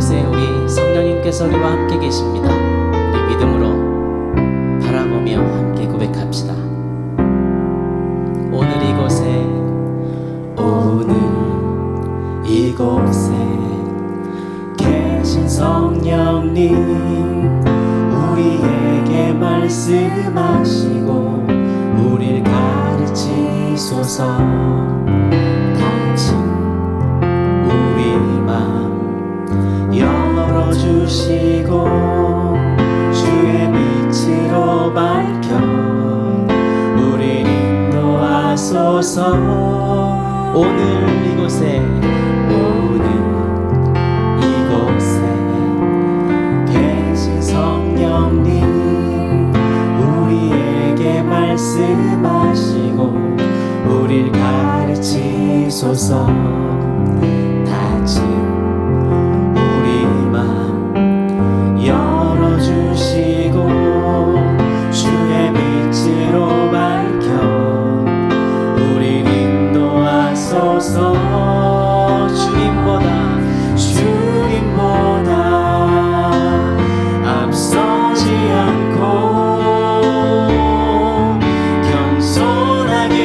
이곳에 우리 성령님께서 우리와 함께 계십니다. 우리 믿음으로 바라보며 함께 고백합시다. 오늘 이곳에 계신 성령님, 우리에게 말씀하시고 우릴 가르치소서. 다친 우리 맘 열어주시고 주의 빛으로 밝혀 우릴 인도하소서. 오늘 이곳에 계신 성령님, 우리에게 말씀하시고 우릴 가르치소서. 다친 우리 맘 열어주시고 주의 빛으로 밝혀 우릴 인도하소서. 주님보다 앞서지 않고 겸손하게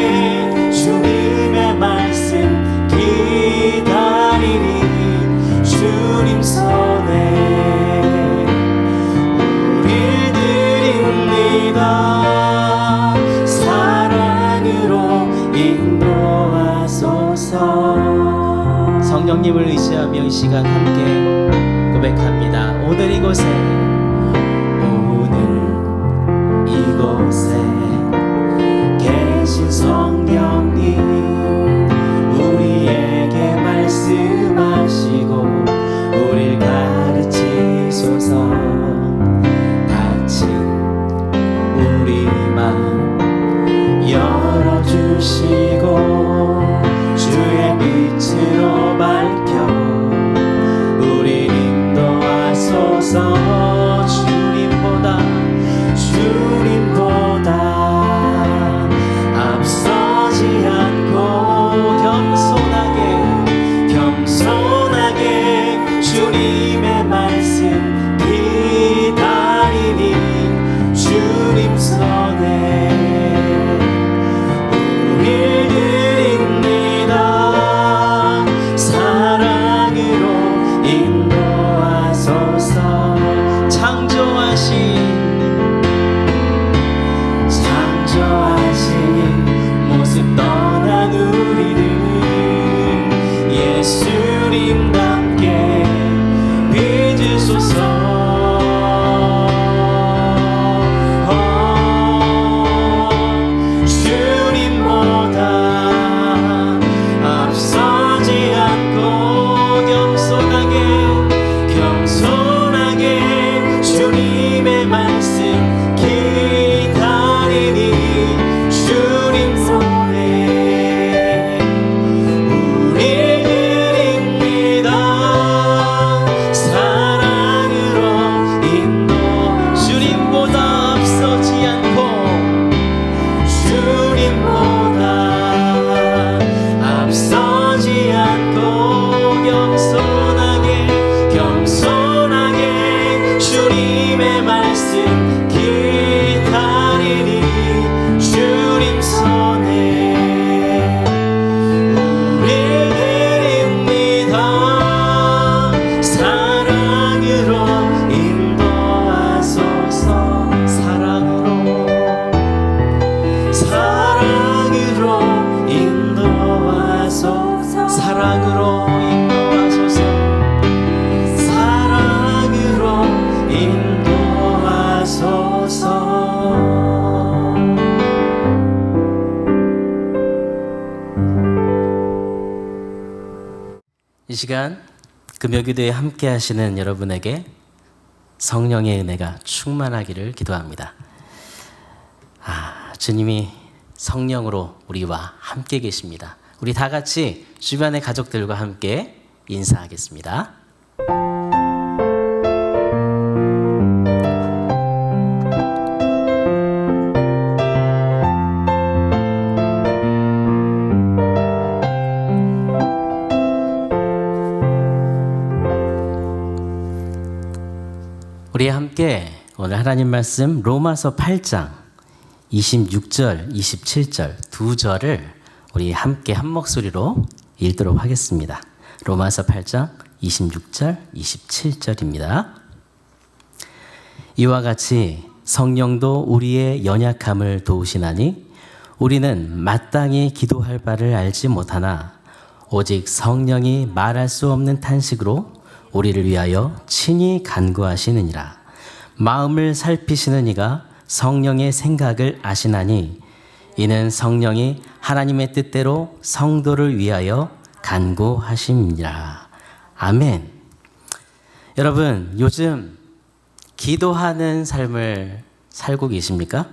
주님의 말씀 기다리니 주님 손에 우릴 드립니다. 사랑으로 인도하소서. 성령님을 의지하며 이 시간 함께 고백합니다. 오늘 이곳에 계신 성령님, 우리에게 말씀하시고 우릴 가르치소서. 다친 우리 맘 열어주시고 주의 빛으로 밝혀 우릴 인도하소서. 주님보다 앞서지 않고 겸손하게 주님의 말씀 기다리니 주님 손에 우릴 드립니다. 사랑으로 인도하소서. 창조하신 모습 떠난 우리를 예수님답게 빚으소서. 주님보다 앞서지 않고 겸손하게 주님의 말씀 기다리니 주님 손에 우릴 드립니다. 사랑으로 인도 주님보다 앞서지 않고 겸손하게 주님의 말씀 기다리니 주님 손에 우릴 드립니다. 사랑으로 인도하소서. 사랑으로 인도하소서. 사랑으로 이 시간 금요기도에 함께 하시는 여러분에게 성령의 은혜가 충만하기를 기도합니다. 주님이 성령으로 우리와 함께 계십니다. 우리 다 같이 주변의 가족들과 함께 인사하겠습니다. 우리 함께 오늘 하나님 말씀 로마서 8장 26절, 27절 두 절을 우리 함께 한 목소리로 읽도록 하겠습니다. 로마서 8장 26절, 27절입니다. 이와 같이 성령도 우리의 연약함을 도우시나니 우리는 마땅히 기도할 바를 알지 못하나 오직 성령이 말할 수 없는 탄식으로 우리를 위하여 친히 간구하시느니라. 마음을 살피시는 이가 성령의 생각을 아시나니 이는 성령이 하나님의 뜻대로 성도를 위하여 간구하심이니라. 아멘. 여러분, 요즘 기도하는 삶을 살고 계십니까?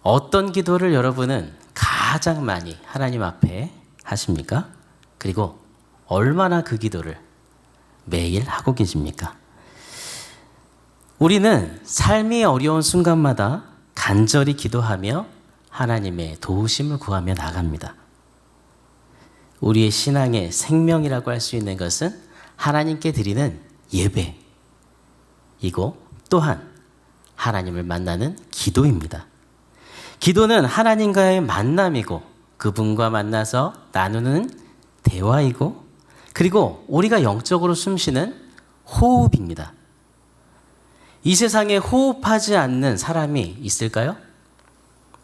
어떤 기도를 여러분은 가장 많이 하나님 앞에 하십니까? 그리고 얼마나 그 기도를 매일 하고 계십니까? 우리는 삶이 어려운 순간마다 간절히 기도하며 하나님의 도우심을 구하며 나갑니다. 우리의 신앙의 생명이라고 할 수 있는 것은 하나님께 드리는 예배이고 또한 하나님을 만나는 기도입니다. 기도는 하나님과의 만남이고 그분과 만나서 나누는 대화이고 그리고 우리가 영적으로 숨쉬는 호흡입니다. 이 세상에 호흡하지 않는 사람이 있을까요?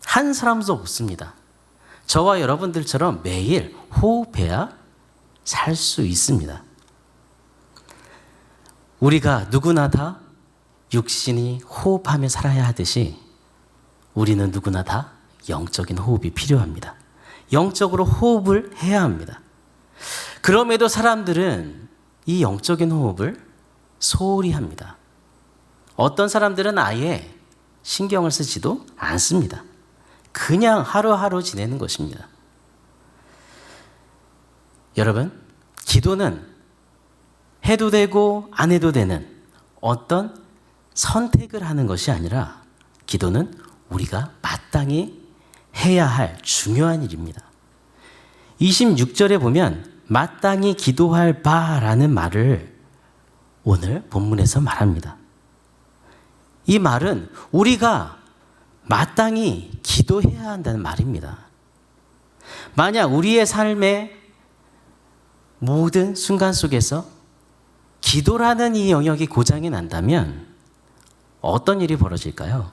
한 사람도 없습니다. 저와 여러분들처럼 매일 호흡해야 살 수 있습니다. 우리가 누구나 다 육신이 호흡하며 살아야 하듯이 우리는 누구나 다 영적인 호흡이 필요합니다. 영적으로 호흡을 해야 합니다. 그럼에도 사람들은 이 영적인 호흡을 소홀히 합니다. 어떤 사람들은 아예 신경을 쓰지도 않습니다. 그냥 하루하루 지내는 것입니다. 여러분, 기도는 해도 되고 안 해도 되는 어떤 선택을 하는 것이 아니라 기도는 우리가 마땅히 해야 할 중요한 일입니다. 26절에 보면 마땅히 기도할 바라는 말을 오늘 본문에서 말합니다. 이 말은 우리가 마땅히 기도해야 한다는 말입니다. 만약 우리의 삶의 모든 순간 속에서 기도라는 이 영역이 고장이 난다면 어떤 일이 벌어질까요?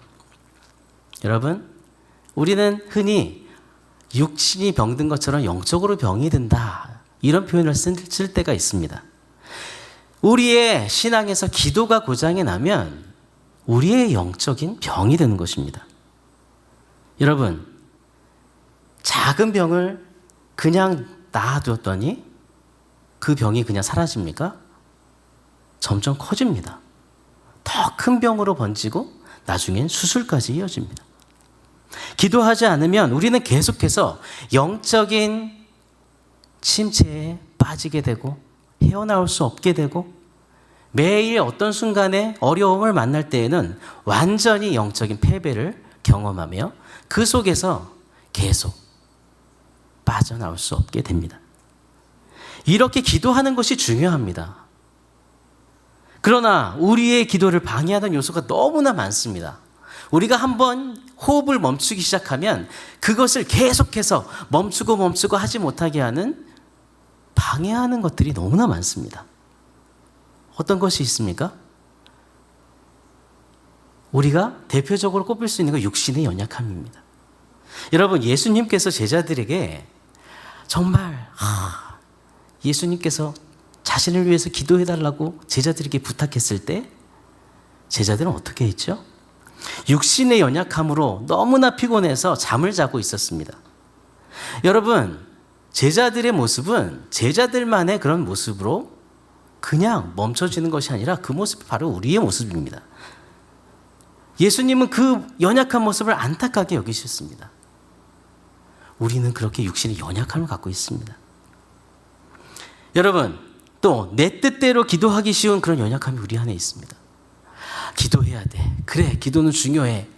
여러분, 우리는 흔히 육신이 병든 것처럼 영적으로 병이 든다 이런 표현을 쓸 때가 있습니다. 우리의 신앙에서 기도가 고장이 나면 우리의 영적인 병이 되는 것입니다. 여러분, 작은 병을 그냥 놔뒀더니 그 병이 그냥 사라집니까? 점점 커집니다. 더 큰 병으로 번지고 나중엔 수술까지 이어집니다. 기도하지 않으면 우리는 계속해서 영적인 침체에 빠지게 되고 헤어나올 수 없게 되고 매일 어떤 순간에 어려움을 만날 때에는 완전히 영적인 패배를 경험하며 그 속에서 계속 빠져나올 수 없게 됩니다. 이렇게 기도하는 것이 중요합니다. 그러나 우리의 기도를 방해하는 요소가 너무나 많습니다. 우리가 한번 호흡을 멈추기 시작하면 그것을 계속해서 멈추고 하지 못하게 하는 방해하는 것들이 너무나 많습니다. 어떤 것이 있습니까? 우리가 대표적으로 꼽을 수 있는 건 육신의 연약함입니다. 여러분, 예수님께서 제자들에게 정말 예수님께서 자신을 위해서 기도해달라고 제자들에게 부탁했을 때 제자들은 어떻게 했죠? 육신의 연약함으로 너무나 피곤해서 잠을 자고 있었습니다. 여러분, 제자들의 모습은 제자들만의 그런 모습으로 그냥 멈춰지는 것이 아니라 그 모습이 바로 우리의 모습입니다. 예수님은 그 연약한 모습을 안타깝게 여기셨습니다. 우리는 그렇게 육신의 연약함을 갖고 있습니다. 여러분, 또 내 뜻대로 기도하기 쉬운 그런 연약함이 우리 안에 있습니다. 기도해야 돼. 그래, 기도는 중요해.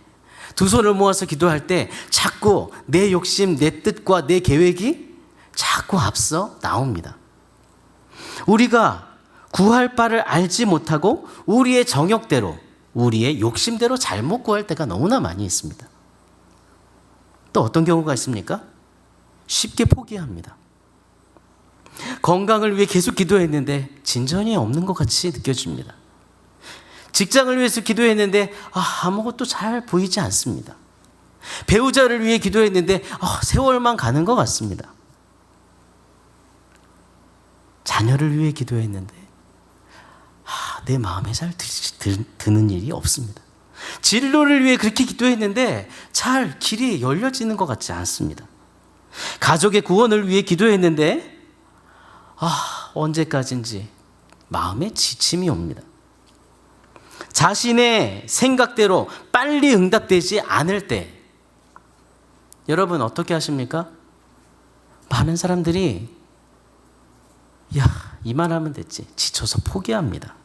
두 손을 모아서 기도할 때 자꾸 내 욕심, 내 뜻과 내 계획이 자꾸 앞서 나옵니다. 우리가 구할 바를 알지 못하고 우리의 정욕대로, 우리의 욕심대로 잘못 구할 때가 너무나 많이 있습니다. 또 어떤 경우가 있습니까? 쉽게 포기합니다. 건강을 위해 계속 기도했는데 진전이 없는 것 같이 느껴집니다. 직장을 위해서 기도했는데 아무것도 잘 보이지 않습니다. 배우자를 위해 기도했는데 세월만 가는 것 같습니다. 자녀를 위해 기도했는데 내 마음에 잘 드는 일이 없습니다. 진로를 위해 그렇게 기도했는데 잘 길이 열려지는 것 같지 않습니다. 가족의 구원을 위해 기도했는데 언제까지인지 마음에 지침이 옵니다. 자신의 생각대로 빨리 응답되지 않을 때 여러분 어떻게 하십니까? 많은 사람들이 이만하면 됐지 지쳐서 포기합니다.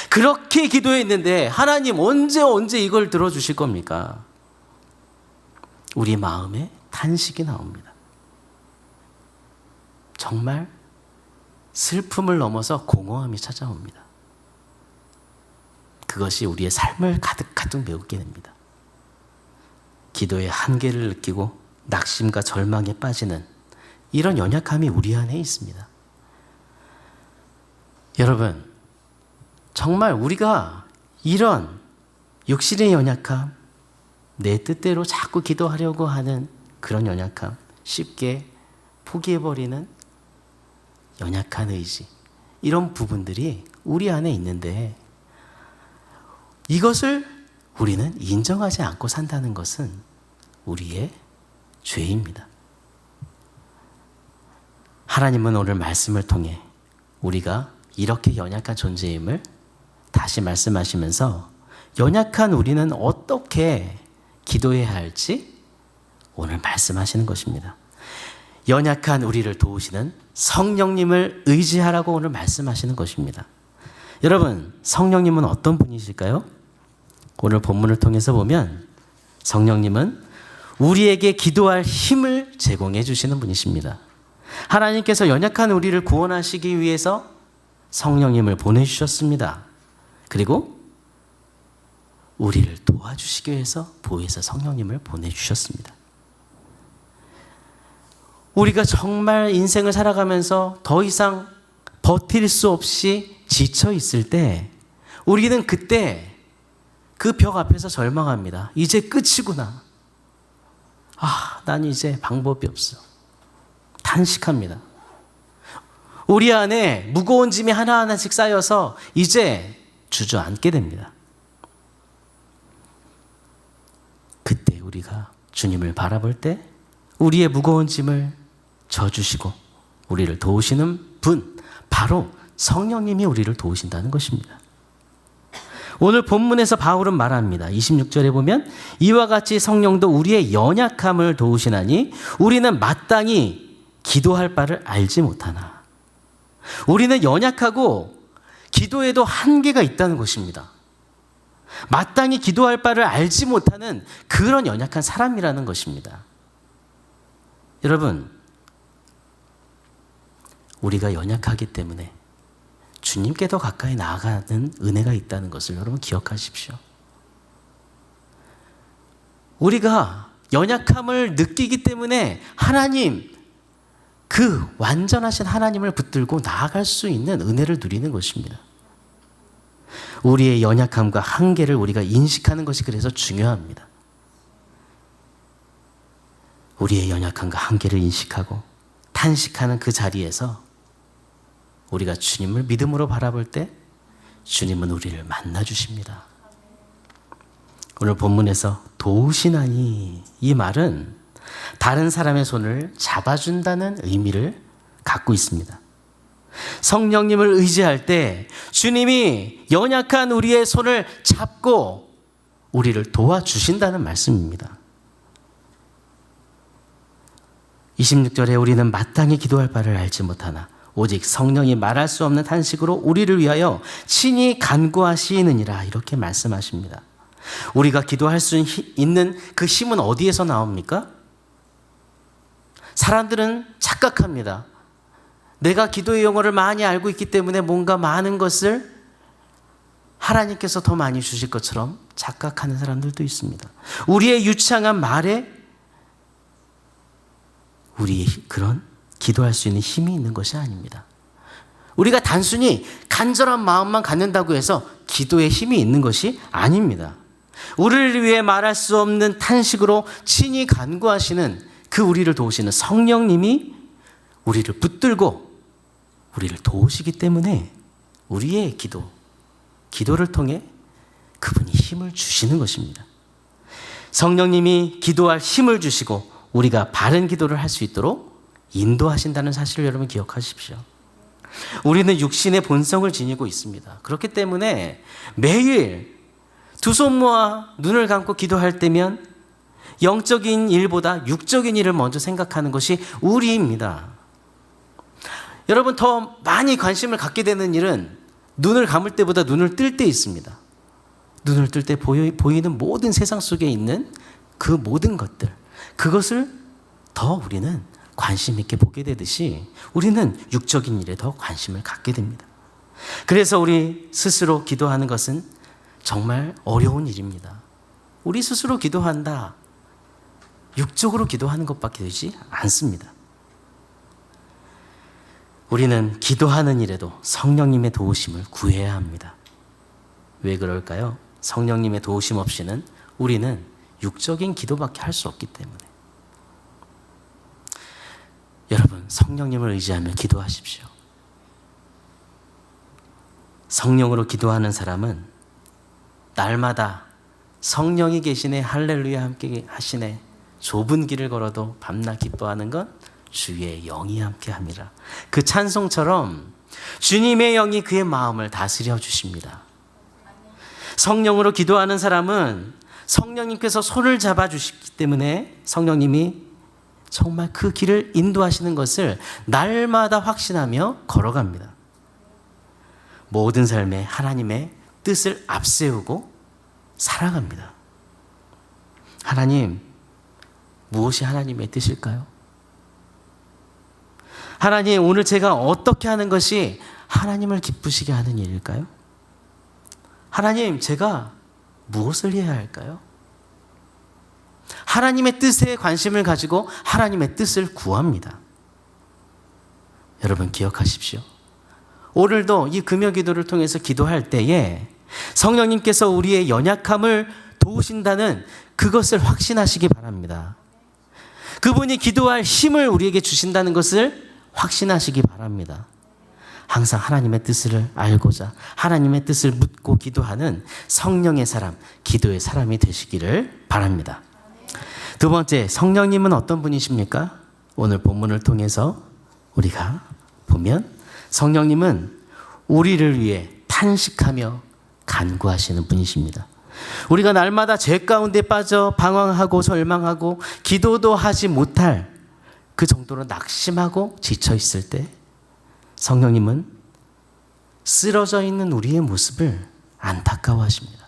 그렇게 기도했는데 하나님 언제 이걸 들어주실 겁니까? 우리 마음에 탄식이 나옵니다. 정말 슬픔을 넘어서 공허함이 찾아옵니다. 그것이 우리의 삶을 가득 메우게 됩니다. 기도의 한계를 느끼고 낙심과 절망에 빠지는 이런 연약함이 우리 안에 있습니다. 여러분, 정말 우리가 이런 육신의 연약함, 내 뜻대로 자꾸 기도하려고 하는 그런 연약함, 쉽게 포기해버리는 연약한 의지, 이런 부분들이 우리 안에 있는데 이것을 우리는 인정하지 않고 산다는 것은 우리의 죄입니다. 하나님은 오늘 말씀을 통해 우리가 이렇게 연약한 존재임을 다시 말씀하시면서 연약한 우리는 어떻게 기도해야 할지 오늘 말씀하시는 것입니다. 연약한 우리를 도우시는 성령님을 의지하라고 오늘 말씀하시는 것입니다. 여러분, 성령님은 어떤 분이실까요? 오늘 본문을 통해서 보면 성령님은 우리에게 기도할 힘을 제공해 주시는 분이십니다. 하나님께서 연약한 우리를 구원하시기 위해서 성령님을 보내주셨습니다. 그리고 우리를 도와주시기 위해서 보혜사 성령님을 보내주셨습니다. 우리가 정말 인생을 살아가면서 더 이상 버틸 수 없이 지쳐 있을 때 우리는 그때 그 벽 앞에서 절망합니다. 이제 끝이구나. 난 이제 방법이 없어. 탄식합니다. 우리 안에 무거운 짐이 하나하나씩 쌓여서 이제 주저앉게 됩니다. 그때 우리가 주님을 바라볼 때 우리의 무거운 짐을 져주시고 우리를 도우시는 분, 바로 성령님이 우리를 도우신다는 것입니다. 오늘 본문에서 바울은 말합니다. 26절에 보면 이와 같이 성령도 우리의 연약함을 도우시나니 우리는 마땅히 기도할 바를 알지 못하나. 우리는 연약하고 기도에도 한계가 있다는 것입니다. 마땅히 기도할 바를 알지 못하는 그런 연약한 사람이라는 것입니다. 여러분, 우리가 연약하기 때문에 주님께 더 가까이 나아가는 은혜가 있다는 것을 여러분 기억하십시오. 우리가 연약함을 느끼기 때문에 하나님, 그 완전하신 하나님을 붙들고 나아갈 수 있는 은혜를 누리는 것입니다. 우리의 연약함과 한계를 우리가 인식하는 것이 그래서 중요합니다. 우리의 연약함과 한계를 인식하고 탄식하는 그 자리에서 우리가 주님을 믿음으로 바라볼 때 주님은 우리를 만나주십니다. 오늘 본문에서 도우시나니, 이 말은 다른 사람의 손을 잡아준다는 의미를 갖고 있습니다. 성령님을 의지할 때 주님이 연약한 우리의 손을 잡고 우리를 도와주신다는 말씀입니다. 26절에 우리는 마땅히 기도할 바를 알지 못하나 오직 성령이 말할 수 없는 탄식으로 우리를 위하여 친히 간구하시느니라, 이렇게 말씀하십니다. 우리가 기도할 수 있는 그 힘은 어디에서 나옵니까? 사람들은 착각합니다. 내가 기도의 용어를 많이 알고 있기 때문에 뭔가 많은 것을 하나님께서 더 많이 주실 것처럼 착각하는 사람들도 있습니다. 우리의 유창한 말에 우리 그런 기도할 수 있는 힘이 있는 것이 아닙니다. 우리가 단순히 간절한 마음만 갖는다고 해서 기도에 힘이 있는 것이 아닙니다. 우리를 위해 말할 수 없는 탄식으로 친히 간구하시는 그 우리를 도우시는 성령님이 우리를 붙들고 우리를 도우시기 때문에 우리의 기도를 통해 그분이 힘을 주시는 것입니다. 성령님이 기도할 힘을 주시고 우리가 바른 기도를 할 수 있도록 인도하신다는 사실을 여러분 기억하십시오. 우리는 육신의 본성을 지니고 있습니다. 그렇기 때문에 매일 두 손 모아 눈을 감고 기도할 때면 영적인 일보다 육적인 일을 먼저 생각하는 것이 우리입니다. 여러분, 더 많이 관심을 갖게 되는 일은 눈을 감을 때보다 눈을 뜰 때 있습니다. 눈을 뜰 때 보이는 모든 세상 속에 있는 그 모든 것들, 그것을 더 우리는 관심 있게 보게 되듯이 우리는 육적인 일에 더 관심을 갖게 됩니다. 그래서 우리 스스로 기도하는 것은 정말 어려운 일입니다. 우리 스스로 기도한다, 육적으로 기도하는 것밖에 되지 않습니다. 우리는 기도하는 일에도 성령님의 도우심을 구해야 합니다. 왜 그럴까요? 성령님의 도우심 없이는 우리는 육적인 기도밖에 할 수 없기 때문에. 여러분, 성령님을 의지하며 기도하십시오. 성령으로 기도하는 사람은 날마다 성령이 계시네, 할렐루야 함께 하시네, 좁은 길을 걸어도 밤낮 기뻐하는 건 주의 영이 함께 합니다. 그 찬송처럼 주님의 영이 그의 마음을 다스려 주십니다. 성령으로 기도하는 사람은 성령님께서 손을 잡아 주시기 때문에 성령님이 정말 그 길을 인도하시는 것을 날마다 확신하며 걸어갑니다. 모든 삶에 하나님의 뜻을 앞세우고 살아갑니다. 하나님, 무엇이 하나님의 뜻일까요? 하나님, 오늘 제가 어떻게 하는 것이 하나님을 기쁘시게 하는 일일까요? 하나님, 제가 무엇을 해야 할까요? 하나님의 뜻에 관심을 가지고 하나님의 뜻을 구합니다. 여러분, 기억하십시오. 오늘도 이 금요 기도를 통해서 기도할 때에 성령님께서 우리의 연약함을 도우신다는 그것을 확신하시기 바랍니다. 그분이 기도할 힘을 우리에게 주신다는 것을 확신하시기 바랍니다. 항상 하나님의 뜻을 알고자 하나님의 뜻을 묻고 기도하는 성령의 사람, 기도의 사람이 되시기를 바랍니다. 두 번째, 성령님은 어떤 분이십니까? 오늘 본문을 통해서 우리가 보면 성령님은 우리를 위해 탄식하며 간구하시는 분이십니다. 우리가 날마다 죄 가운데 빠져 방황하고 절망하고 기도도 하지 못할 그 정도로 낙심하고 지쳐 있을 때 성령님은 쓰러져 있는 우리의 모습을 안타까워하십니다.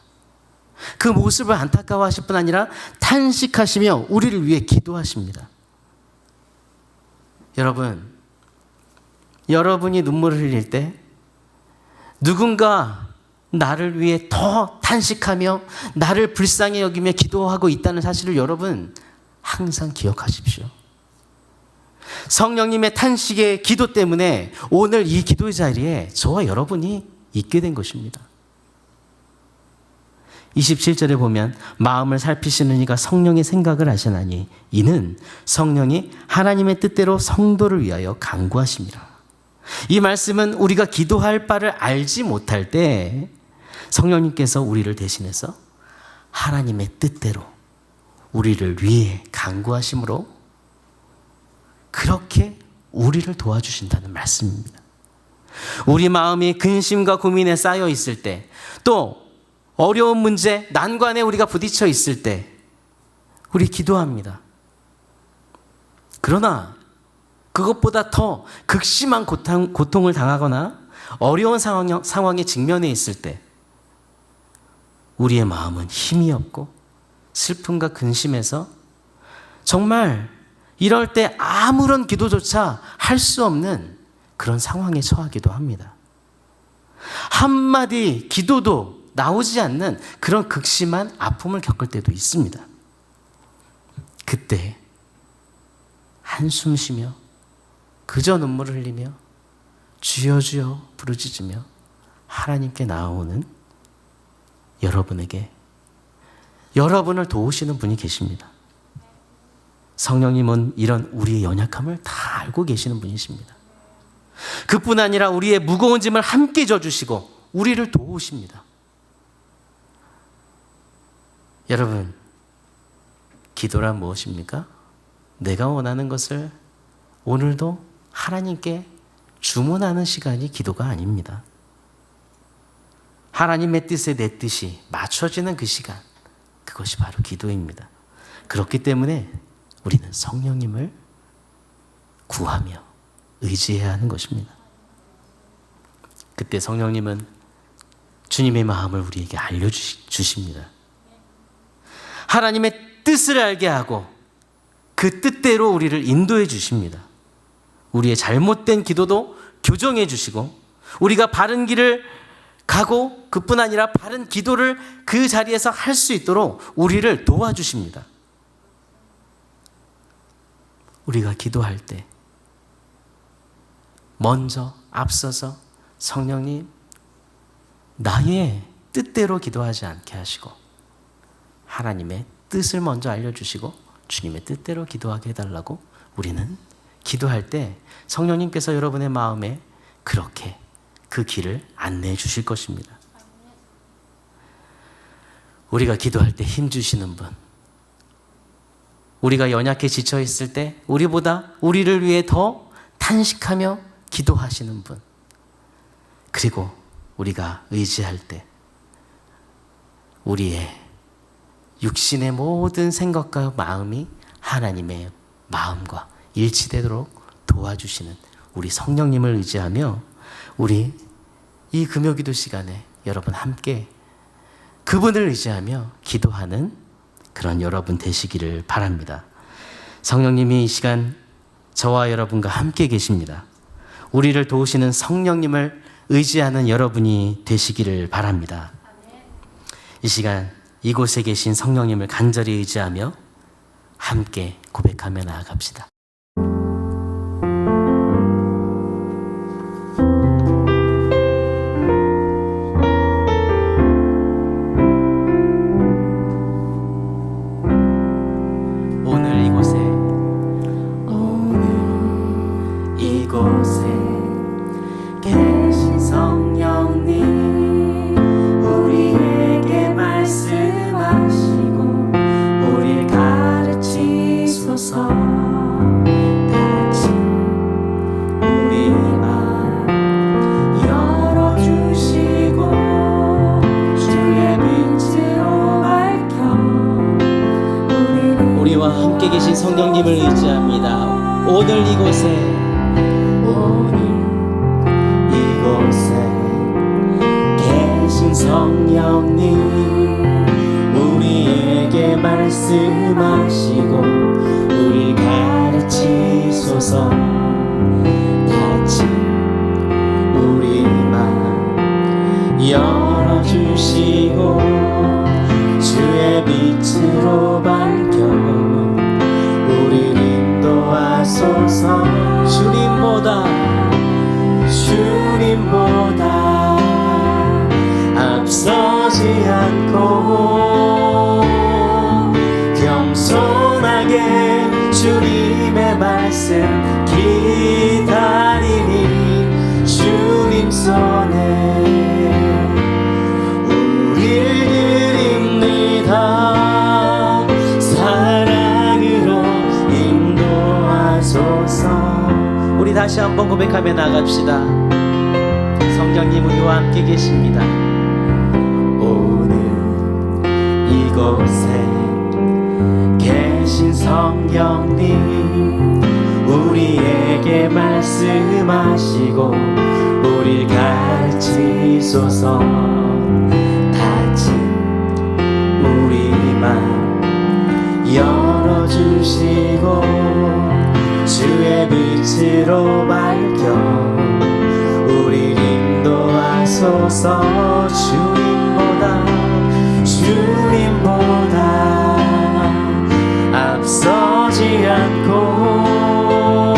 그 모습을 안타까워하실 뿐 아니라 탄식하시며 우리를 위해 기도하십니다. 여러분이 눈물을 흘릴 때 누군가 나를 위해 더 탄식하며 나를 불쌍히 여기며 기도하고 있다는 사실을 여러분 항상 기억하십시오. 성령님의 탄식의 기도 때문에 오늘 이 기도의 자리에 저와 여러분이 있게 된 것입니다. 27절에 보면 마음을 살피시는 이가 성령의 생각을 아시나니 이는 성령이 하나님의 뜻대로 성도를 위하여 간구하심이라. 이 말씀은 우리가 기도할 바를 알지 못할 때 성령님께서 우리를 대신해서 하나님의 뜻대로 우리를 위해 간구하심으로 그렇게 우리를 도와주신다는 말씀입니다. 우리 마음이 근심과 고민에 쌓여 있을 때, 또 어려운 문제, 난관에 우리가 부딪혀 있을 때 우리 기도합니다. 그러나 그것보다 더 극심한 고통을 당하거나 어려운 상황에 직면해 있을 때 우리의 마음은 힘이 없고 슬픔과 근심에서 정말 이럴 때 아무런 기도조차 할 수 없는 그런 상황에 처하기도 합니다. 한마디 기도도 나오지 않는 그런 극심한 아픔을 겪을 때도 있습니다. 그때 한숨 쉬며 그저 눈물을 흘리며 주여 주여 부르짖으며 하나님께 나아오는 여러분에게 여러분을 도우시는 분이 계십니다. 성령님은 이런 우리의 연약함을 다 알고 계시는 분이십니다. 그뿐 아니라 우리의 무거운 짐을 함께 져주시고 우리를 도우십니다. 여러분, 기도란 무엇입니까? 내가 원하는 것을 오늘도 하나님께 주문하는 시간이 기도가 아닙니다. 하나님의 뜻에 내 뜻이 맞춰지는 그 시간, 그것이 바로 기도입니다. 그렇기 때문에 우리는 성령님을 구하며 의지해야 하는 것입니다. 그때 성령님은 주님의 마음을 우리에게 알려주십니다. 하나님의 뜻을 알게 하고 그 뜻대로 우리를 인도해 주십니다. 우리의 잘못된 기도도 교정해 주시고 우리가 바른 길을 가고 그뿐 아니라 바른 기도를 그 자리에서 할 수 있도록 우리를 도와주십니다. 우리가 기도할 때 먼저 앞서서 성령님, 나의 뜻대로 기도하지 않게 하시고 하나님의 뜻을 먼저 알려주시고 주님의 뜻대로 기도하게 해달라고 우리는 기도할 때 성령님께서 여러분의 마음에 그렇게 그 길을 안내해 주실 것입니다. 우리가 기도할 때 힘주시는 분, 우리가 연약해 지쳐 있을 때 우리보다 우리를 위해 더 탄식하며 기도하시는 분, 그리고 우리가 의지할 때 우리의 육신의 모든 생각과 마음이 하나님의 마음과 일치되도록 도와주시는 우리 성령님을 의지하며 우리 이 금요기도 시간에 여러분 함께 그분을 의지하며 기도하는 그런 여러분 되시기를 바랍니다. 성령님이 이 시간 저와 여러분과 함께 계십니다. 우리를 도우시는 성령님을 의지하는 여러분이 되시기를 바랍니다. 이 시간 이곳에 계신 성령님을 간절히 의지하며 함께 고백하며 나아갑시다. 성령님을 의지합니다. 오늘 이곳에 계신 성령님 우리에게 말씀하시고 우리 가르치소서. 다친 우리 마음 열어주시고 주의 빛으로 밝혀 우리를 인도하소서. 주님보다 앞서지 않고 겸손하게 주님의 말씀 기다리니 주님 손에 우리를 드립니다. 사랑으로 인도하소서. 우리 다시 한번 고백하며 나갑시다. 성령님 우리와 함께 계십니다. 오늘 이곳에 계신 성령님 우리에게 말씀하시고 우릴 가르치소서. 다친 우리 마음 열어주시고 주의 빛으로 밝혀 주옵소서. 주님보다 앞서지 않고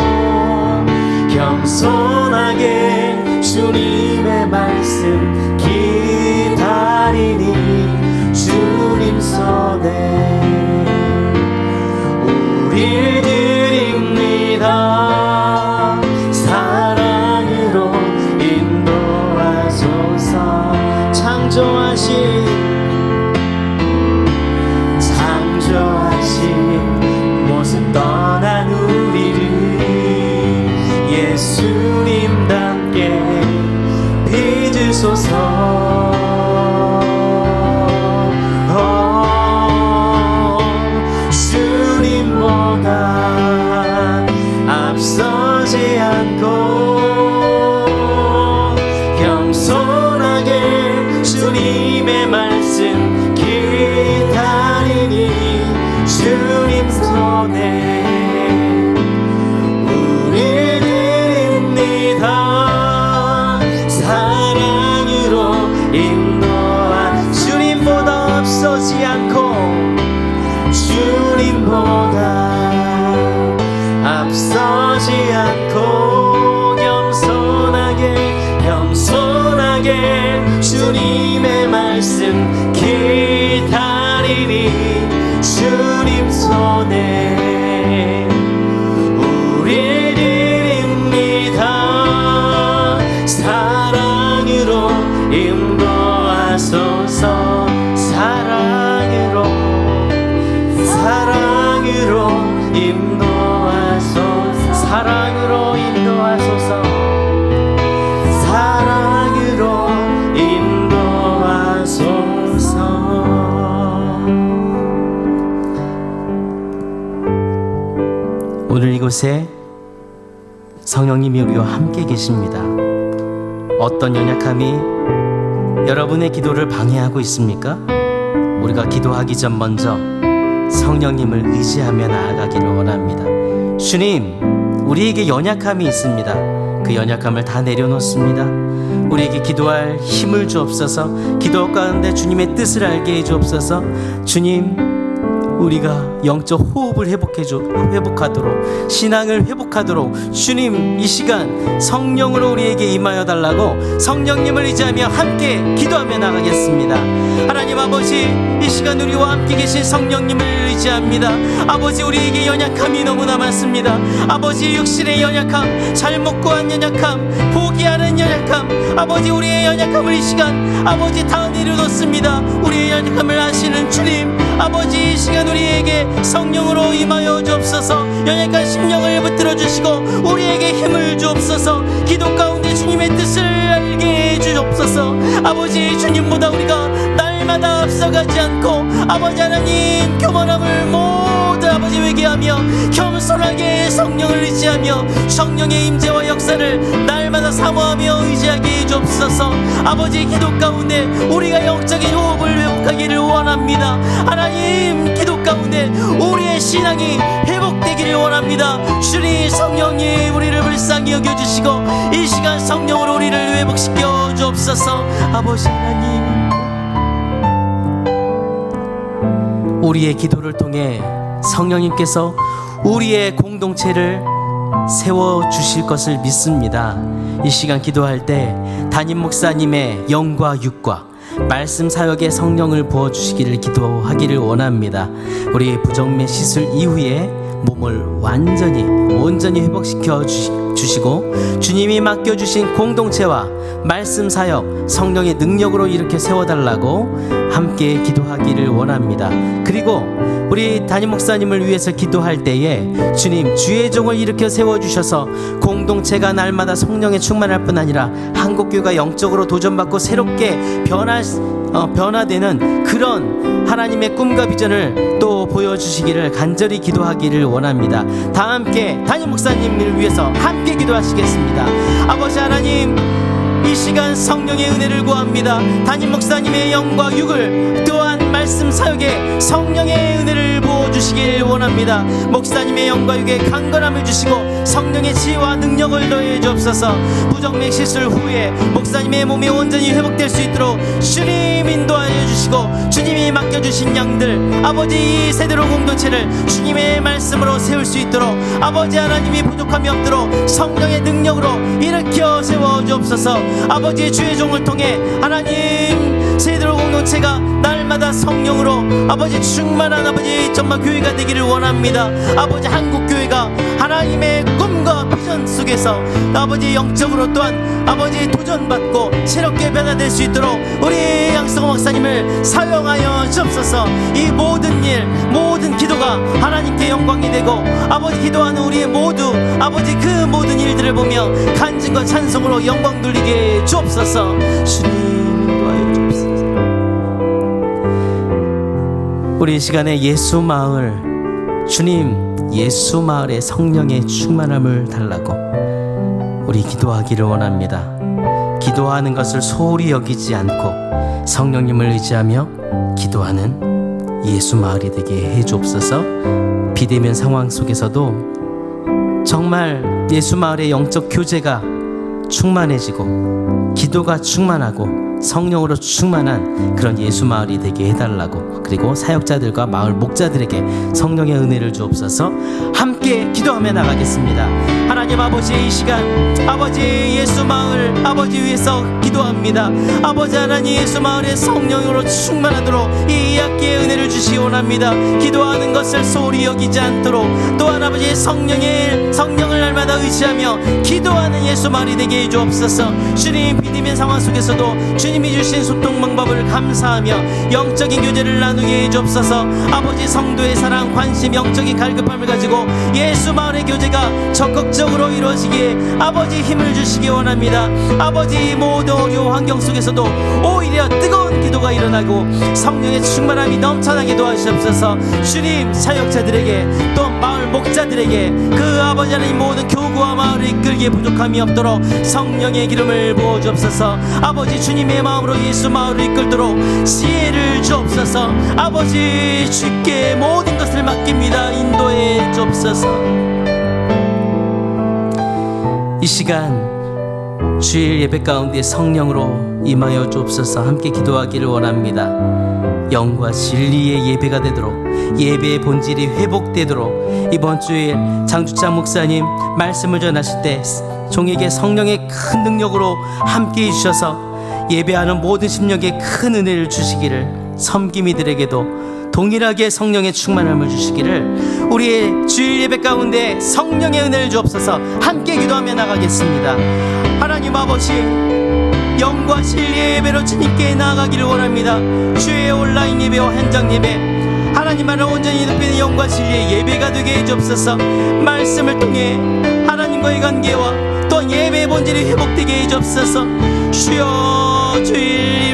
겸손하게 주님의 말씀 기다리니 주님 손에 우리 드립니다. 사랑으로 인도하소서. 창조하신 모습 떠난 우리를 예수님답게 빚으소서. 주님보다 앞서지 않고 겸손하게 주님의 말씀 기다리니 주님 손에 우리 드립니다. 사랑으로 인도한 주님보다 앞서지 않고 주님보다 앞서지 않고 겸손하게 주님의 말씀 기다리니 주님 손에 우리 드립니다. 사랑으로 인도하소서. 사랑으로 인도하소서. 사랑으로 인도하소서. 사랑으로 인도하소서. 오늘 이곳에 성령님이 우리와 함께 계십니다. 어떤 연약함이 여러분의 기도를 방해하고 있습니까? 우리가 기도하기 전 먼저 성령님을 의지하며 나아가기를 원합니다. 주님, 우리에게 연약함이 있습니다. 그 연약함을 다 내려놓습니다. 우리에게 기도할 힘을 주옵소서. 기도 가운데 주님의 뜻을 알게 해주옵소서. 주님, 우리가 영적 호흡을 회복하도록, 신앙을 회복하도록 주님 이 시간 성령으로 우리에게 임하여 달라고 성령님을 의지하며 함께 기도하며 나가겠습니다. 하나님 아버지, 이 시간 우리와 함께 계신 성령님을 의지합니다. 아버지, 우리에게 연약함이 너무나 많습니다. 아버지, 육신의 연약함, 잘못 구한 연약함, 포기하는 연약함, 아버지 우리의 연약함을 이 시간 아버지 다 내려놓습니다. 우리의 연약함을 아시는 주님, 아버지 이 시간 우리에게 성령으로 임하여 주옵소서. 연약한 심령을 붙들어 주시고 우리에게 힘을 주옵소서. 기도 가운데 주님의 뜻을 알게 해 주옵소서. 아버지, 주님보다 우리가 날마다 앞서가지 않고 아버지 하나님 교만함을 모두 아버지 회개하며 겸손하게 성령을 의지하며 성령의 임재와 역사를 날마다 사모하며 의지하게 해 주옵소서. 아버지, 기도 가운데 우리가 영적인 호흡을 회복하기를 원합니다. 하나님, 기도 가운데 우리의 신앙이 회복되기를 원합니다. 주님, 성령님 우리를 불쌍히 여겨주시고 이 시간 성령으로 우리를 회복시켜 주옵소서. 아버지 하나님, 우리의 기도를 통해 성령님께서 우리의 공동체를 세워주실 것을 믿습니다. 이 시간 기도할 때 담임 목사님의 영과 육과 말씀 사역에 성령을 부어주시기를 기도하기를 원합니다. 우리 부정매 시술 이후에 몸을 온전히 회복시켜 주시고 주님이 맡겨주신 공동체와 말씀 사역 성령의 능력으로 이렇게 세워달라고 함께 기도하기를 원합니다. 그리고 우리 담임 목사님을 위해서 기도할 때에 주님, 주의 종을 일으켜 세워주셔서 공동체가 날마다 성령에 충만할 뿐 아니라 한국교회가 영적으로 도전받고 새롭게 변화되는 그런 하나님의 꿈과 비전을 또 보여주시기를 간절히 기도하기를 원합니다. 다 함께 담임 목사님을 위해서 함께 기도하시겠습니다. 아버지 하나님, 이 시간 성령의 은혜를 구합니다. 담임 목사님의 영과 육을 또한 말씀 사역에 성령의 은혜를 부어주시기 주시길 원합니다. 목사님의 영과 육에 강건함을 주시고 성령의 지혜와 능력을 더해 주옵소서. 부정맥 시술 후에 목사님의 몸이 온전히 회복될 수 있도록 주님 인도하여 주시고, 주님이 맡겨주신 양들 아버지 이 세대로 공동체를 주님의 말씀으로 세울 수 있도록 아버지 하나님이 부족함이 없도록 성령의 능력으로 일으켜 세워 주옵소서. 아버지 주의 종을 통해 하나님 세대로 공동체가 날마다 성령으로 아버지 충만한 아버지 정말 교회가 되기를 원합니다. 아버지 한국교회가 하나님의 꿈과 비전 속에서 아버지 영적으로 또한 아버지 도전받고 새롭게 변화될 수 있도록 우리 양성호 목사님을 사용하여 주옵소서. 이 모든 일 모든 기도가 하나님께 영광이 되고 아버지 기도하는 우리 모두 아버지 그 모든 일들을 보며 간증과 찬송으로 영광 돌리게 주옵소서. 주님 인도하여 주옵소서. 우리 이 시간에 예수 마을, 주님 예수 마을의 성령의 충만함을 달라고 우리 기도하기를 원합니다. 기도하는 것을 소홀히 여기지 않고 성령님을 의지하며 기도하는 예수 마을이 되게 해 주옵소서. 비대면 상황 속에서도 정말 예수 마을의 영적 교제가 충만해지고 기도가 충만하고 성령으로 충만한 그런 예수 마을이 되게 해달라고, 그리고 사역자들과 마을 목자들에게 성령의 은혜를 주옵소서. 함께 기도하며 나가겠습니다. 하나님 아버지, 이 시간 아버지 예수 마을 아버지 위해서 기도합니다. 아버지 하나님 예수 마을의 성령으로 충만하도록 이 학기의 은혜를 주시기 원합니다. 기도하는 것을 소홀히 여기지 않도록 또한 아버지 성령을 날마다 의지하며 기도하는 예수 마을이 되게 해주옵소서. 주님 비대면 상황 속에서도 주님이 주신 소통 방법을 감사하며 영적인 교제를 나누게 해주옵소서. 아버지 성도의 사랑, 관심, 영적인 갈급함을 가지고 예수 마을의 교제가 적극적으로 이루어지기에 아버지 힘을 주시기 원합니다. 아버지 모든 어려운 환경 속에서도 오히려 뜨거운 기도가 일어나고 성령의 충만함이 넘쳐나게 도와주시옵소서. 주님 사역자들에게 또 마을 목자들에게 그 아버지 하나님 모든 교구와 마을을 이끌기에 부족함이 없도록 성령의 기름을 부어주옵소서. 아버지 주님의 마음으로 예수 마을을 이끌도록 지혜를 주옵소서. 아버지 주께 모든 것을 맡깁니다. 인도해 주옵소서. 이 시간 주일 예배 가운데 성령으로 임하여 주옵소서. 함께 기도하기를 원합니다. 영과 진리의 예배가 되도록, 예배의 본질이 회복되도록 이번 주일 장주창 목사님 말씀을 전하실 때 종에게 성령의 큰 능력으로 함께 해주셔서 예배하는 모든 심령에 큰 은혜를 주시기를, 섬김이들에게도 동일하게 성령의 충만함을 주시기를, 우리의 주일 예배 가운데 성령의 은혜를 주옵소서. 함께 기도하며 나가겠습니다. 하나님 아버지, 영과 진리의 예배로 주님께 나아가기를 원합니다. 주의 온라인 예배와 현장 예배, 하나님만을 온전히 높이는 영과 진리의 예배가 되게 해주옵소서. 말씀을 통해 하나님과의 관계와 또 예배의 본질이 회복되게 해주옵소서. 주여, 주일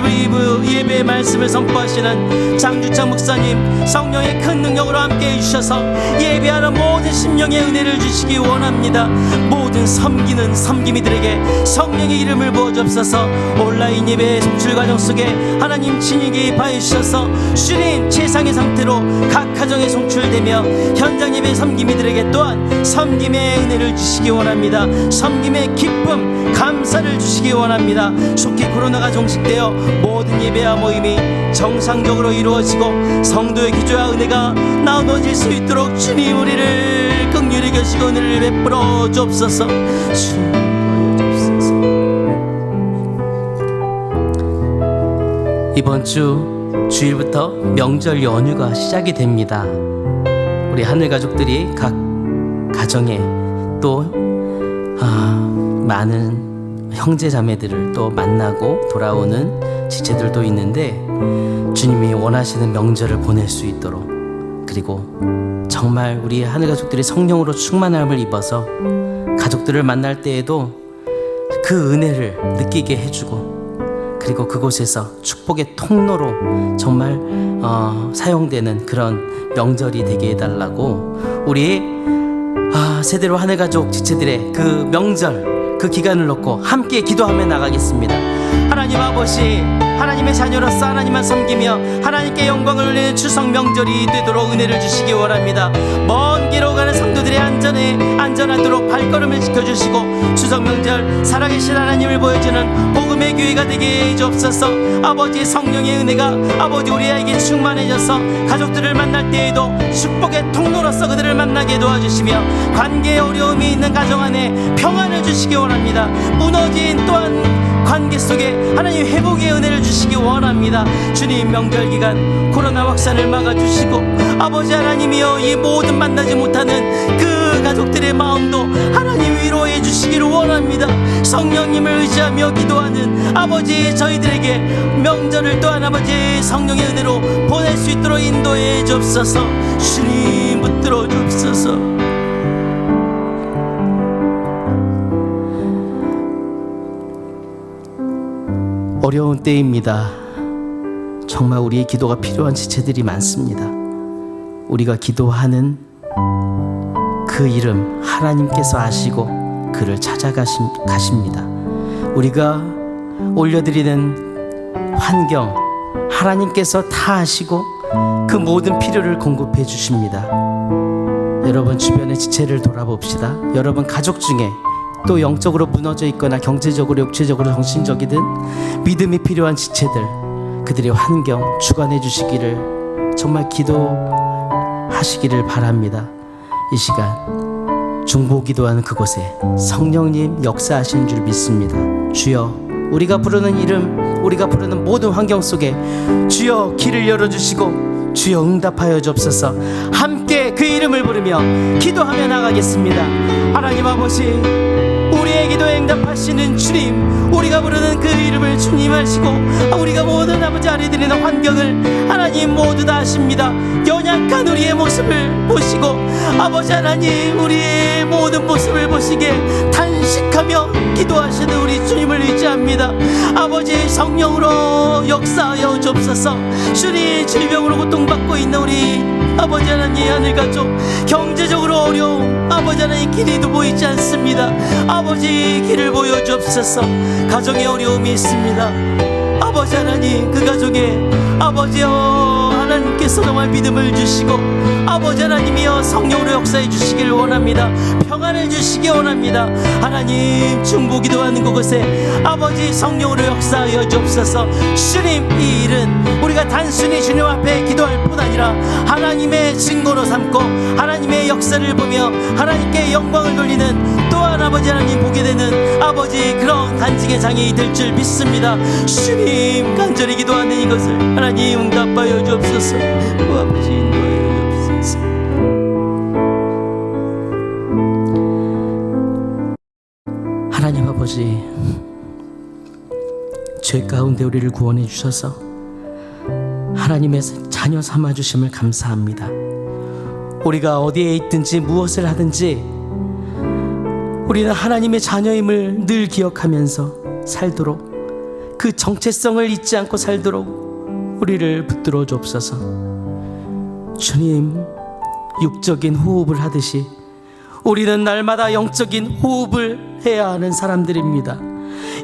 예배의 말씀을 선포하시는 장주창 목사님 성령의 큰 능력으로 함께 해주셔서 예배하는 모든 심령의 은혜를 주시기 원합니다. 모든 섬기는 섬김이들에게 성령의 이름을 부어주옵소서. 온라인 예배의 송출 과정 속에 하나님 친히 개입하여 주셔서 주님 최상의 상태로 각 가정에 송출되며 현장 예배 섬김이들에게 또한 섬김의 은혜를 주시기 원합니다. 섬김의 기쁨, 감사를 주시기 원합니다. 속히 코로나가 종식되어 모든 예배와 모임이 정상적으로 이루어지고 성도의 기도와 은혜가 나눠질 수 있도록 주님 우리를 긍휼히 여기시고 은혜를 베풀어 주옵소서. 주님 도와주옵소서. 이번 주 주일부터 명절 연휴가 시작이 됩니다. 우리 하늘 가족들이 각 가정에 또 많은 형제 자매들을 또 만나고 돌아오는 지체들도 있는데 주님이 원하시는 명절을 보낼 수 있도록, 그리고 정말 우리 하늘 가족들이 성령으로 충만함을 입어서 가족들을 만날 때에도 그 은혜를 느끼게 해주고, 그리고 그곳에서 축복의 통로로 정말 사용되는 그런 명절이 되게 해달라고 우리 세대로 하늘 가족 지체들의 그 명절, 그 기간을 놓고 함께 기도하며 나가겠습니다. 하나님 아버지, 하나님의 자녀로서 하나님만 섬기며 하나님께 영광을 올리는 추석 명절이 되도록 은혜를 주시기 원합니다. 먼 길로 가는 성도들의 안전하도록 발걸음을 지켜주시고 추석 명절 살아계신 하나님을 보여주는 복음의 교회가 되게 해주옵소서. 아버지, 성령의 은혜가 아버지 우리에게 충만해져서 가족들을 만날 때에도 축복의 통로로서 그들을 만나게 도와주시며 관계에 어려움이 있는 가정 안에 평안을 주시기 원합니다. 무너진 또한 관계 속에 하나님 회복의 은혜를 주시기 원합니다. 주님, 명절 기간 코로나 확산을 막아주시고 아버지 하나님이여, 이 모든 만나지 못하는 그 가족들의 마음도 하나님 위로해 주시기를 원합니다. 성령님을 의지하며 기도하는 아버지, 저희들에게 명절을 또한 아버지 성령의 은혜로 보낼 수 있도록 인도해 주옵소서. 주님, 붙들어 주옵소서. 어려운 때입니다. 정말 우리의 기도가 필요한 지체들이 많습니다. 우리가 기도하는 그 이름 하나님께서 아시고 그를 찾아가십니다. 우리가 올려드리는 환경 하나님께서 다 아시고 그 모든 필요를 공급해 주십니다. 여러분, 주변의 지체를 돌아봅시다. 여러분 가족 중에 또 영적으로 무너져 있거나 경제적으로, 육체적으로, 정신적이든 믿음이 필요한 지체들, 그들의 환경 주관해 주시기를 정말 기도하시기를 바랍니다. 이 시간 중보기도하는 그곳에 성령님 역사하시는 줄 믿습니다. 주여, 우리가 부르는 이름, 우리가 부르는 모든 환경 속에 주여 길을 열어주시고 주여 응답하여 주옵소서. 함께 그 이름을 부르며 기도하며 나가겠습니다. 하나님 아버지, 우리의 기도에 응답하시는 주님, 우리가 부르는 그 이름을 주님 하시고 우리가 모든 아버지 아래드리는 환경을 하나님 모두 다 아십니다. 연약한 우리의 모습을 보시고 아버지 하나님, 우리의 모든 모습을 보시기에 탄식하며 기도하시는 우리 주님을 의지합니다. 아버지, 성령으로 역사하여 주옵소서. 주님, 질병으로 고통받고 있는 우리 아버지 하나님 하늘가족, 경제적으로 어려움 아버지 하나님 길이도 보이지 않습니다. 아버지, 길을 보여주옵소서. 가정에 어려움이 있습니다. 아버지 하나님, 그 가족에 아버지여 하나님께서 정말 믿음을 주시고 아버지 하나님이여 성령으로 역사해 주시길 원합니다. 평안을 주시기 원합니다. 하나님, 중보기도하는 그곳에 아버지 성령으로 역사하여 주옵소서. 주님, 이 일은 우리가 단순히 주님 앞에 기도할 뿐 아니라 하나님의 증거로 삼고 하나님의 역사를 보며 하나님께 영광을 돌리는 또한 아버지 하나님 보게 되는 아버지 그런 간증의 장이 될 줄 믿습니다. 주님, 간절히 기도하는 이것을 하나님 응답하여 주옵소서. 아버지, 인도하여 주옵소서. 하나님 아버지, 죄 가운데 우리를 구원해 주셔서 하나님의 자녀 삼아 주심을 감사합니다. 우리가 어디에 있든지 무엇을 하든지 우리는 하나님의 자녀임을 늘 기억하면서 살도록, 그 정체성을 잊지 않고 살도록 우리를 붙들어 주옵소서. 주님, 육적인 호흡을 하듯이 우리는 날마다 영적인 호흡을 해야 하는 사람들입니다.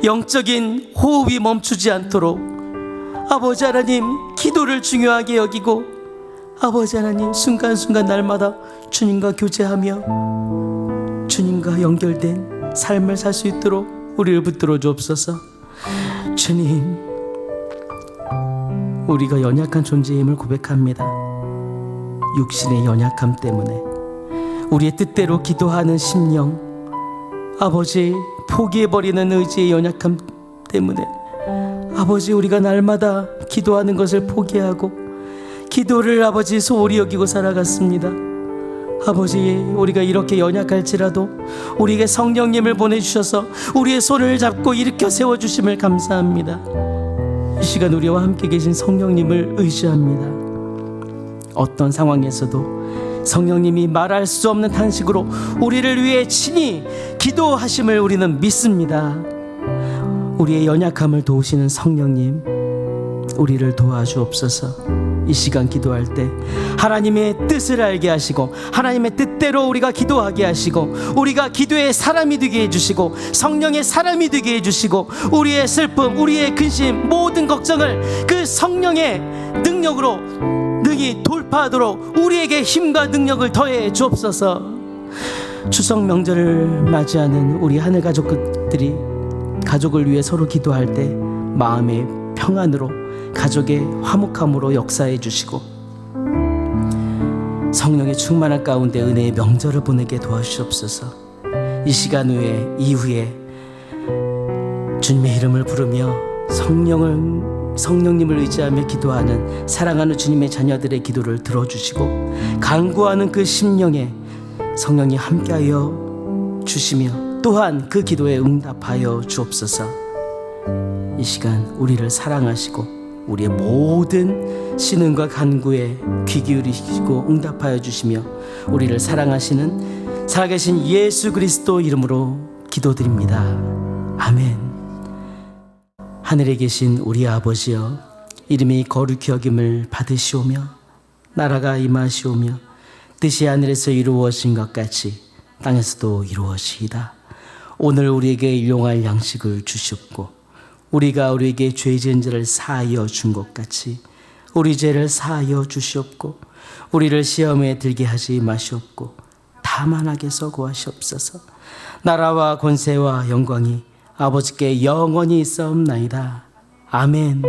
영적인 호흡이 멈추지 않도록 아버지 하나님, 기도를 중요하게 여기고 아버지 하나님, 순간순간 날마다 주님과 교제하며 주님과 연결된 삶을 살 수 있도록 우리를 붙들어 주옵소서. 주님, 우리가 연약한 존재임을 고백합니다. 육신의 연약함 때문에 우리의 뜻대로 기도하는 심령, 아버지 포기해버리는 의지의 연약함 때문에 아버지, 우리가 날마다 기도하는 것을 포기하고 기도를 아버지 소홀히 여기고 살아갔습니다. 아버지, 우리가 이렇게 연약할지라도 우리에게 성령님을 보내주셔서 우리의 손을 잡고 일으켜 세워주심을 감사합니다. 이 시간 우리와 함께 계신 성령님을 의지합니다. 어떤 상황에서도 성령님이 말할 수 없는 탄식으로 우리를 위해 친히 기도하심을 우리는 믿습니다. 우리의 연약함을 도우시는 성령님, 우리를 도와주옵소서. 이 시간 기도할 때 하나님의 뜻을 알게 하시고 하나님의 뜻대로 우리가 기도하게 하시고 우리가 기도의 사람이 되게 해주시고 성령의 사람이 되게 해주시고 우리의 슬픔, 우리의 근심, 모든 걱정을 그 성령의 능력으로 능히 돌파하도록 우리에게 힘과 능력을 더해 주옵소서. 추석 명절을 맞이하는 우리 하늘 가족들이 가족을 위해 서로 기도할 때 마음의 평안으로 가족의 화목함으로 역사해 주시고 성령의 충만한 가운데 은혜의 명절을 보내게 도와주시옵소서. 이 시간 이후에 주님의 이름을 부르며 성령님을 의지하며 기도하는 사랑하는 주님의 자녀들의 기도를 들어주시고 간구하는 그 심령에 성령이 함께하여 주시며 또한 그 기도에 응답하여 주옵소서. 이 시간 우리를 사랑하시고 우리의 모든 신음과 간구에 귀 기울이시고 응답하여 주시며 우리를 사랑하시는 살아계신 예수 그리스도 이름으로 기도드립니다. 아멘. 하늘에 계신 우리 아버지여, 이름이 거룩히 여김을 받으시오며 나라가 임하시오며 뜻이 하늘에서 이루어진 것 같이 땅에서도 이루어지이다. 오늘 우리에게 일용할 양식을 주시옵고 우리가 우리에게 죄 지은 자를 사하여 준 것 같이 우리 죄를 사하여 주시옵고 우리를 시험에 들게 하지 마시옵고 다만 악에서 구하시옵소서. 나라와 권세와 영광이 아버지께 영원히 있사옵나이다. 아멘.